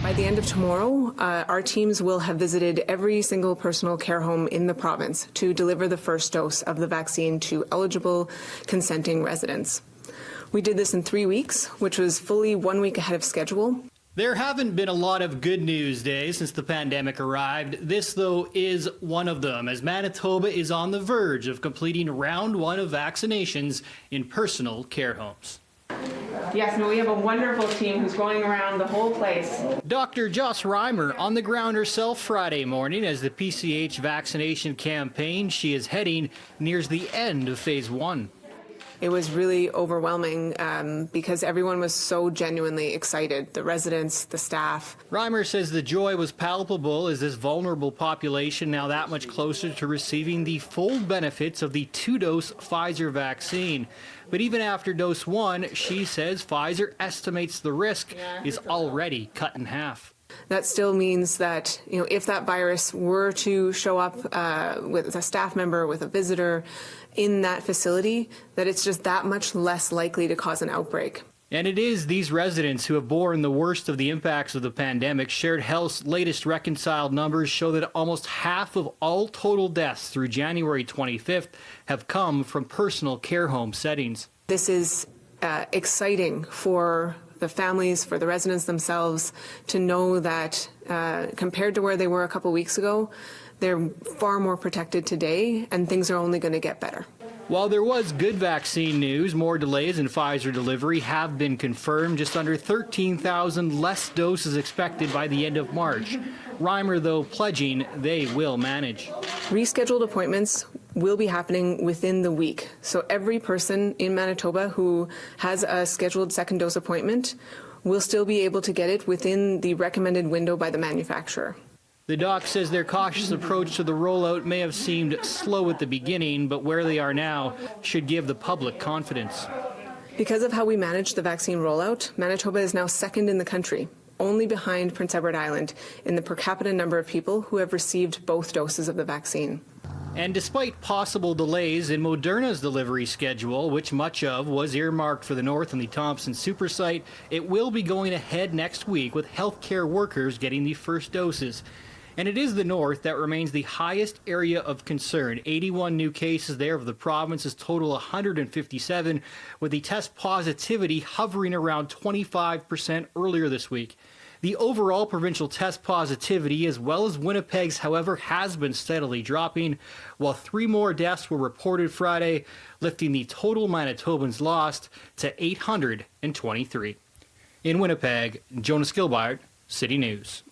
By the end of tomorrow, our teams will have visited every single personal care home in the province to deliver the first dose of the vaccine to eligible consenting residents. We did this in 3 weeks, which was fully 1 week ahead of schedule. There haven't been a lot of good news days since the pandemic arrived. This, though, is one of them, as Manitoba is on the verge of completing round 1 of vaccinations in personal care homes. Yes, no, we have a wonderful team who's going around the whole place. Dr. Joss Reimer on the ground herself Friday morning as the PCH vaccination campaign she is heading nears the end of phase 1. It was really overwhelming because everyone was so genuinely excited, the residents, the staff. Reimer says the joy was palpable as this vulnerable population now that much closer to receiving the full benefits of the 2-dose Pfizer vaccine. But even after dose 1, she says Pfizer estimates the risk is already cut in half. That still means that, if that virus were to show up with a staff member, with a visitor in that facility, that it's just that much less likely to cause an outbreak. And it is these residents who have borne the worst of the impacts of the pandemic. Shared Health's latest reconciled numbers show that almost half of all total deaths through January 25th have come from personal care home settings. This is exciting for the families, for the residents themselves, to know that compared to where they were a couple weeks ago, they're far more protected today, and things are only going to get better. While there was good vaccine news, more delays in Pfizer delivery have been confirmed. Just under 13,000 less doses expected by the end of March. Reimer, though, pledging they will manage. Rescheduled appointments will be happening within the week. So every person in Manitoba who has a scheduled second dose appointment will still be able to get it within the recommended window by the manufacturer. The doc says their cautious approach to the rollout may have seemed slow at the beginning, but where they are now should give the public confidence. Because of how we manage the vaccine rollout, Manitoba is now second in the country, only behind Prince Edward Island in the per capita number of people who have received both doses of the vaccine. And despite possible delays in Moderna's delivery schedule, which much of was earmarked for the North and the Thompson Super Site, it will be going ahead next week with healthcare workers getting the first doses. And it is the North that remains the highest area of concern. 81 new cases there of the province's total 157, with the test positivity hovering around 25% earlier this week. The overall provincial test positivity, as well as Winnipeg's, however, has been steadily dropping, while 3 more deaths were reported Friday, lifting the total Manitobans lost to 823. In Winnipeg, Jonas Gilbert, City News.